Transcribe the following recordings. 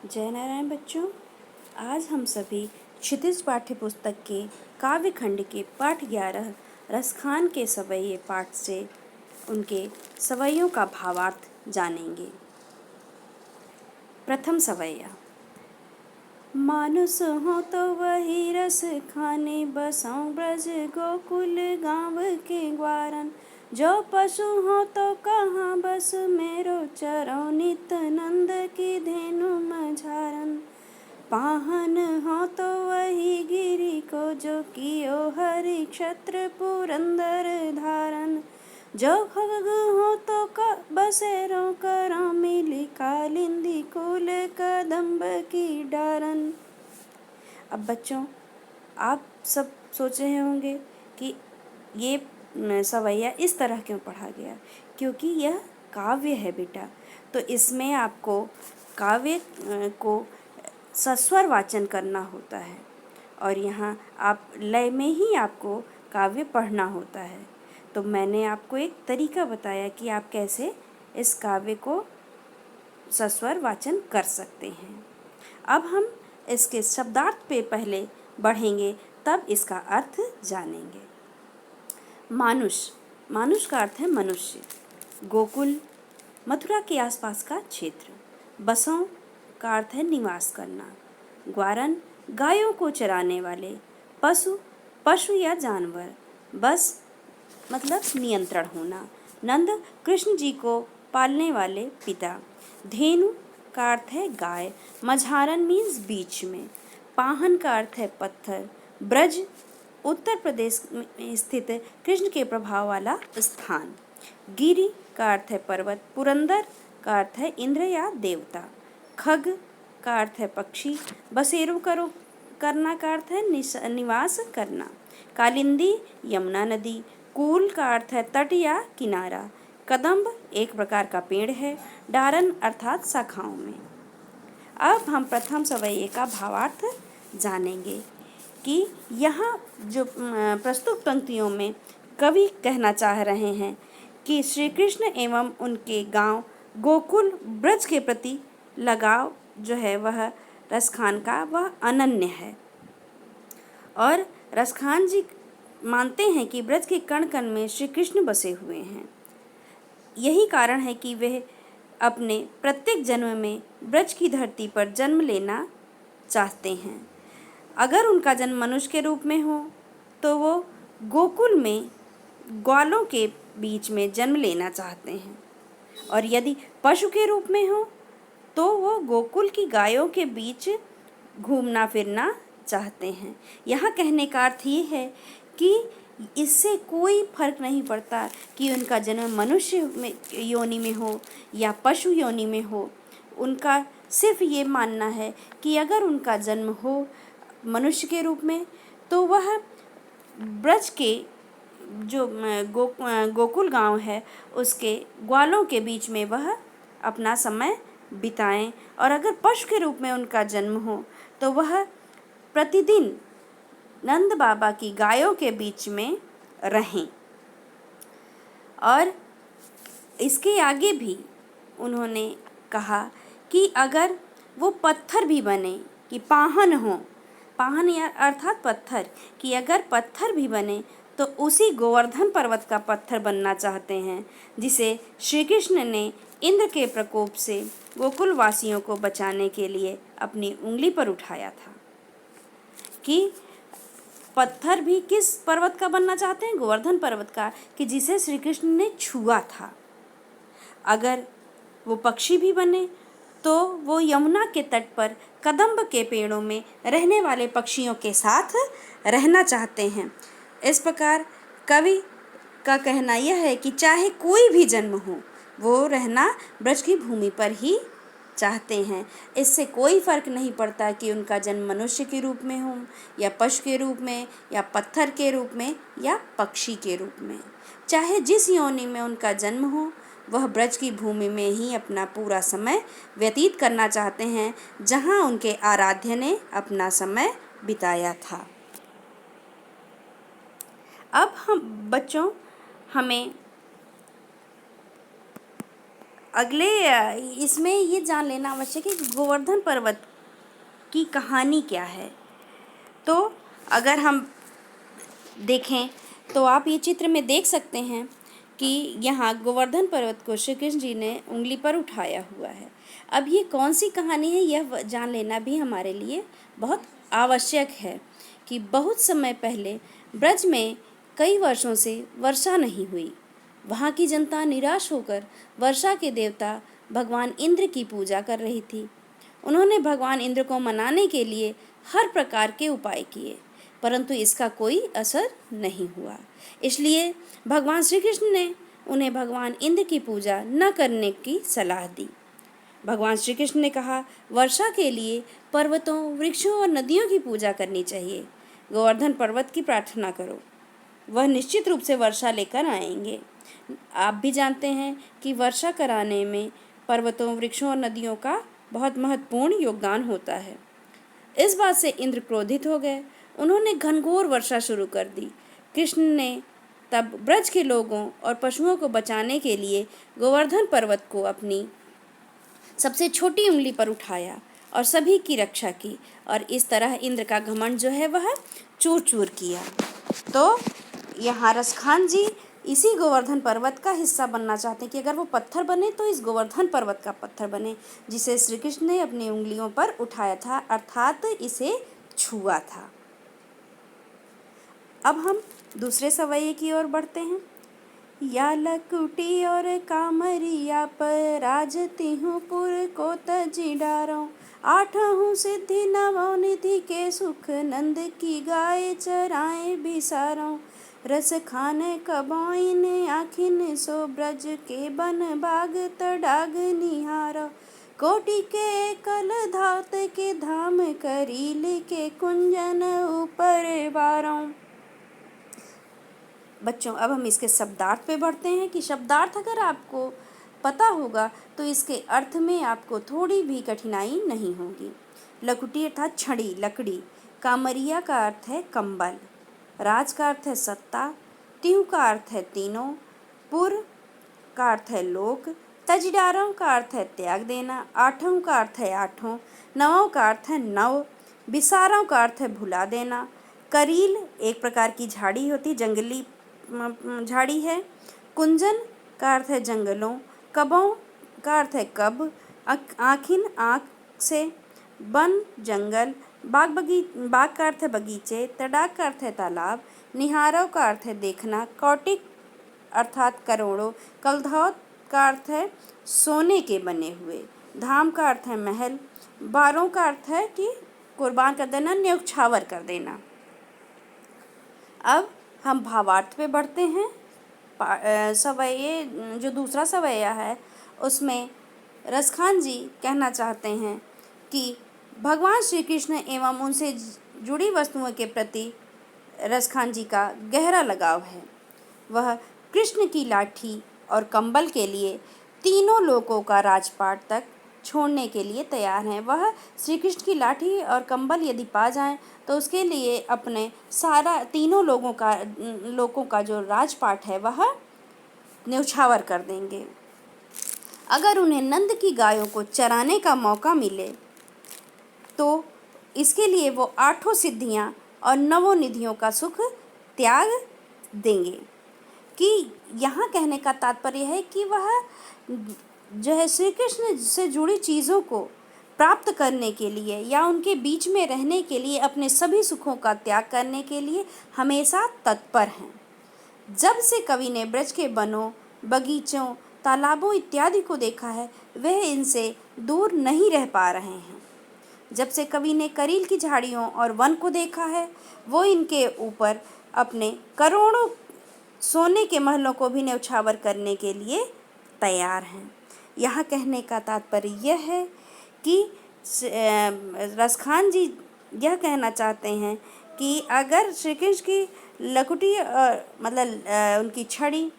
जय नारायण बच्चों, आज हम सभी क्षितिज पाठ्य पुस्तक के काव्य खंड के पाठ 11 रसखान के सवैये पाठ से उनके सवैयों का भावार्थ जानेंगे। प्रथम सवैया। मानुष हो तो वही रस खाने बसों ब्रज गोकुल गाँव के ग्वारन। जो पशु हो तो कहाँ बस मेरो चरो नित नंद की धेनु मझारन। पाहन हो तो वही गिरी को जो कियो हरि क्षत्र पुरंदर धारन। जो खग हो तो बसेरो करो मिली कालिंदी कुल कदम्ब की डारन। अब बच्चों, आप सब सोच रहे होंगे कि ये सवैया इस तरह क्यों पढ़ा गया, क्योंकि यह काव्य है बेटा। तो इसमें आपको काव्य को सस्वर वाचन करना होता है और यहाँ आप लय में ही आपको काव्य पढ़ना होता है। तो मैंने आपको एक तरीका बताया कि आप कैसे इस काव्य को सस्वर वाचन कर सकते हैं। अब हम इसके शब्दार्थ पे पहले बढ़ेंगे, तब इसका अर्थ जानेंगे। मानुष का अर्थ है मनुष्य। गोकुल मथुरा के आसपास का क्षेत्र। बसों का अर्थ है निवास करना। ग्वारन गायों को चराने वाले। पशु या जानवर। बस मतलब नियंत्रण होना। नंद कृष्ण जी को पालने वाले पिता। धेनु का अर्थ है गाय। मझारन मीन्स बीच में। पाहन का अर्थ है पत्थर। ब्रज उत्तर प्रदेश में स्थित कृष्ण के प्रभाव वाला स्थान। गिरि का अर्थ है पर्वत। पुरंदर का अर्थ है इंद्र या देवता। खग का अर्थ है पक्षी। बसेरो करना का अर्थ है निवास करना। कालिंदी यमुना नदी। कूल का अर्थ है तट या किनारा। कदम्ब एक प्रकार का पेड़ है। डारन अर्थात शाखाओं में। अब हम प्रथम सवैये का भावार्थ जानेंगे कि यहाँ जो प्रस्तुत पंक्तियों में कवि कहना चाह रहे हैं कि श्री कृष्ण एवं उनके गांव गोकुल ब्रज के प्रति लगाव जो है वह रसखान का वह अनन्य है। और रसखान जी मानते हैं कि ब्रज के कण कण में श्री कृष्ण बसे हुए हैं। यही कारण है कि वे अपने प्रत्येक जन्म में ब्रज की धरती पर जन्म लेना चाहते हैं। अगर उनका जन्म मनुष्य के रूप में हो तो वो गोकुल में ग्वालों के बीच में जन्म लेना चाहते हैं, और यदि पशु के रूप में हो तो वो गोकुल की गायों के बीच घूमना फिरना चाहते हैं। यहाँ कहने का अर्थ ये है कि इससे कोई फर्क नहीं पड़ता कि उनका जन्म मनुष्य में योनि में हो या पशु योनि में हो। उनका सिर्फ ये मानना है कि अगर उनका जन्म हो मनुष्य के रूप में तो वह ब्रज के जो गोकुल गांव है उसके ग्वालों के बीच में वह अपना समय बिताएं, और अगर पशु के रूप में उनका जन्म हो तो वह प्रतिदिन नंद बाबा की गायों के बीच में रहें। और इसके आगे भी उन्होंने कहा कि अगर वो पत्थर भी बने, कि पाहन हो, पाहन या अर्थात पत्थर, कि अगर पत्थर भी बने तो उसी गोवर्धन पर्वत का पत्थर बनना चाहते हैं जिसे श्री कृष्ण ने इंद्र के प्रकोप से गोकुल वासियों को बचाने के लिए अपनी उंगली पर उठाया था। कि पत्थर भी किस पर्वत का बनना चाहते हैं? गोवर्धन पर्वत का, कि जिसे श्री कृष्ण ने छुआ था। अगर वो पक्षी भी बने तो वो यमुना के तट पर कदम्ब के पेड़ों में रहने वाले पक्षियों के साथ रहना चाहते हैं। इस प्रकार कवि का कहना यह है कि चाहे कोई भी जन्म हो वो रहना ब्रज की भूमि पर ही चाहते हैं। इससे कोई फर्क नहीं पड़ता कि उनका जन्म मनुष्य के रूप में हो या पशु के रूप में या पत्थर के रूप में या पक्षी के रूप में। चाहे जिस योनि में उनका जन्म हो वह ब्रज की भूमि में ही अपना पूरा समय व्यतीत करना चाहते हैं, जहां उनके आराध्य ने अपना समय बिताया था। अब हम बच्चों हमें अगले इसमें ये जान लेना आवश्यक है कि गोवर्धन पर्वत की कहानी क्या है। तो अगर हम देखें तो आप ये चित्र में देख सकते हैं कि यहाँ गोवर्धन पर्वत को श्री कृष्ण जी ने उंगली पर उठाया हुआ है। अब ये कौन सी कहानी है यह जान लेना भी हमारे लिए बहुत आवश्यक है कि बहुत समय पहले ब्रज में कई वर्षों से वर्षा नहीं हुई। वहाँ की जनता निराश होकर वर्षा के देवता भगवान इंद्र की पूजा कर रही थी। उन्होंने भगवान इंद्र को मनाने के लिए हर प्रकार के उपाय किए, परंतु इसका कोई असर नहीं हुआ। इसलिए भगवान श्री कृष्ण ने उन्हें भगवान इंद्र की पूजा न करने की सलाह दी। भगवान श्री कृष्ण ने कहा, वर्षा के लिए पर्वतों, वृक्षों और नदियों की पूजा करनी चाहिए। गोवर्धन पर्वत की प्रार्थना करो, वह निश्चित रूप से वर्षा लेकर आएंगे। आप भी जानते हैं कि वर्षा कराने में पर्वतों, वृक्षों और नदियों का बहुत महत्वपूर्ण योगदान होता है। इस बात से इंद्र क्रोधित हो गए। उन्होंने घनघोर वर्षा शुरू कर दी। कृष्ण ने तब ब्रज के लोगों और पशुओं को बचाने के लिए गोवर्धन पर्वत को अपनी सबसे छोटी उंगली पर उठाया और सभी की रक्षा की, और इस तरह इंद्र का घमंड जो है वह चूर चूर किया। तो यहाँ रसखान जी इसी गोवर्धन पर्वत का हिस्सा बनना चाहते हैं कि अगर वो पत्थर बने तो इस गोवर्धन पर्वत का पत्थर बने, जिसे श्री कृष्ण ने अपनी उंगलियों पर उठाया था, अर्थात इसे छुआ था। अब हम दूसरे सवैये की ओर बढ़ते हैं। या लकुटी और कामरिया पर राजती हूँ पुर को तजी डारों, आठहूँ सिद्धि नवों निधि के सुख, नंद की गाय चराए बिसारों, रस खाने कबोइन आखिन सो ब्रज के बन बाग तडाग निहारो, कोटि के कल धात के धाम करील के कुंजन ऊपर बारों। बच्चों, अब हम इसके शब्दार्थ पे बढ़ते हैं कि शब्दार्थ अगर आपको पता होगा तो इसके अर्थ में आपको थोड़ी भी कठिनाई नहीं होगी। लकुटी अर्थात छड़ी, लकड़ी। कामरिया का अर्थ है कंबल। राज का अर्थ है सत्ता। तिहु का अर्थ है तीनों। पुर का अर्थ है लोक। तजडारों का अर्थ है त्याग देना। आठों का अर्थ है आठों। नवों का अर्थ है नव। बिसारों का अर्थ है भुला देना। करील एक प्रकार की झाड़ी होती, जंगली झाड़ी है। कुंजन का अर्थ है जंगलों। कबों का अर्थ है कब। आखिन आँख से। वन जंगल। बाग का अर्थ है बगीचे। तडाग का अर्थ है तालाब। निहारों का अर्थ है देखना। कौटिक अर्थात करोड़ों। कलधौत का अर्थ है सोने के बने हुए। धाम का अर्थ है महल। बारों का अर्थ है कि कुर्बान कर देना, न्यौछावर कर देना। अब हम भावार्थ पे बढ़ते हैं। सवैये जो दूसरा सवैया है उसमें रसखान जी कहना चाहते हैं कि भगवान श्री कृष्ण एवं उनसे जुड़ी वस्तुओं के प्रति रसखान जी का गहरा लगाव है। वह कृष्ण की लाठी और कंबल के लिए तीनों लोकों का राजपाट तक छोड़ने के लिए तैयार हैं। वह श्री कृष्ण की लाठी और कंबल यदि पा जाएं तो उसके लिए अपने सारा तीनों लोगों का जो राजपाट है वह न्यौछावर कर देंगे। अगर उन्हें नंद की गायों को चराने का मौका मिले तो इसके लिए वो आठों सिद्धियां और नवों निधियों का सुख त्याग देंगे। कि यहाँ कहने का तात्पर्य है कि वह जो है श्री कृष्ण से जुड़ी चीज़ों को प्राप्त करने के लिए या उनके बीच में रहने के लिए, अपने सभी सुखों का त्याग करने के लिए हमेशा तत्पर हैं। जब से कवि ने ब्रज के वनों, बगीचों, तालाबों इत्यादि को देखा है, वह इनसे दूर नहीं रह पा रहे हैं। जब से कवि ने करील की झाड़ियों और वन को देखा है, वो इनके ऊपर अपने करोड़ों सोने के महलों को भी न्यौछावर करने के लिए तैयार हैं। यहाँ कहने का तात्पर्य यह है कि रसखान जी यह कहना चाहते हैं कि अगर श्री कृष्ण की लकुटी उनकी छड़ी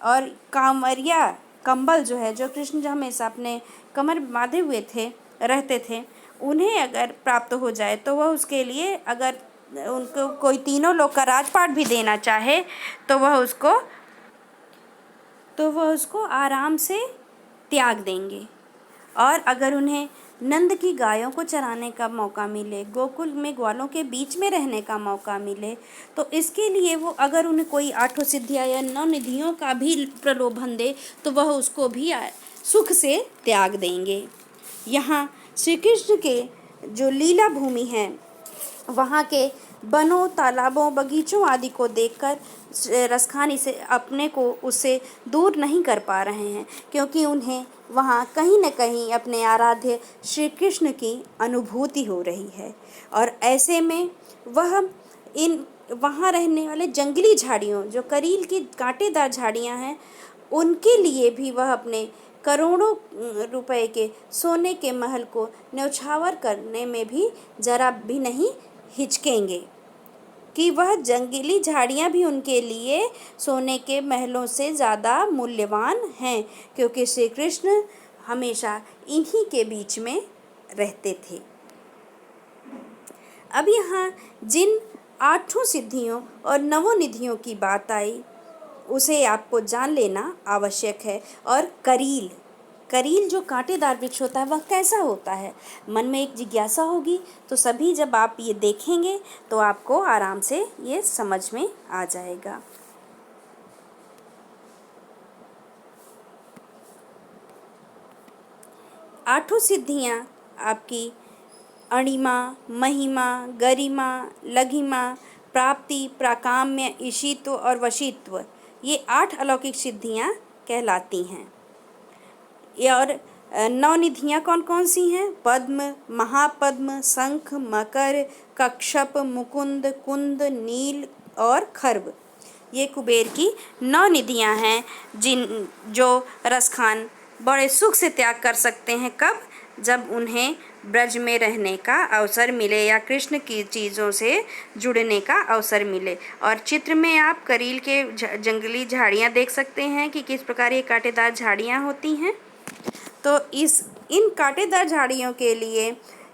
और कांवरिया कंबल जो है, जो कृष्ण जो हमेशा अपने कमर बांधे हुए रहते थे, उन्हें अगर प्राप्त हो जाए तो वह उसके लिए अगर उनको कोई तीनों लोग का राजपाट भी देना चाहे तो वह उसको आराम से त्याग देंगे। और अगर उन्हें नंद की गायों को चराने का मौका मिले, गोकुल में ग्वालों के बीच में रहने का मौका मिले, तो इसके लिए वो अगर उन्हें कोई आठों सिद्धियाँ या 9 निधियों का भी प्रलोभन दे तो वह उसको भी सुख से त्याग देंगे। यहाँ श्री कृष्ण के जो लीला भूमि है, वहाँ के बनों, तालाबों, बगीचों आदि को देखकर रसखान इसे अपने को उससे दूर नहीं कर पा रहे हैं, क्योंकि उन्हें वहाँ कहीं न कहीं अपने आराध्य श्री कृष्ण की अनुभूति हो रही है। और ऐसे में वह वहाँ रहने वाले जंगली झाड़ियों, जो करील की कांटेदार झाड़ियाँ हैं, उनके लिए भी वह अपने करोड़ों रुपए के सोने के महल को न्यौछावर करने में भी जरा भी नहीं हिचकेंगे, कि वह जंगली झाड़ियाँ भी उनके लिए सोने के महलों से ज़्यादा मूल्यवान हैं, क्योंकि श्री कृष्ण हमेशा इन्हीं के बीच में रहते थे। अब यहाँ जिन 8 सिद्धियों और 9 निधियों की बात आई, उसे आपको जान लेना आवश्यक है। और करील जो कांटेदार वृक्ष होता है, वह कैसा होता है? मन में एक जिज्ञासा होगी, तो सभी जब आप ये देखेंगे तो आपको आराम से ये समझ में आ जाएगा। आठों सिद्धियाँ आपकी अणिमा, महिमा, गरिमा, लघिमा, प्राप्ति, प्राकाम्य, ईशित्व और वशीत्व, ये 8 अलौकिक सिद्धियाँ कहलाती हैं। और 9 निधियाँ कौन कौन सी हैं? पद्म, महापद्म, शंख, मकर, कक्षप, मुकुंद, कुंद, नील और खर्व। ये कुबेर की 9 निधियाँ हैं जो रसखान बड़े सुख से त्याग कर सकते हैं। कब? जब उन्हें ब्रज में रहने का अवसर मिले या कृष्ण की चीज़ों से जुड़ने का अवसर मिले। और चित्र में आप करील के जंगली झाड़ियाँ देख सकते हैं कि किस प्रकार ये कांटेदार झाड़ियाँ होती हैं। तो इन कांटेदार झाड़ियों के लिए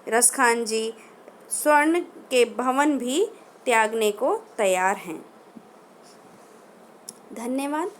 रसखान जी स्वर्ण के भवन भी त्यागने को तैयार हैं। धन्यवाद।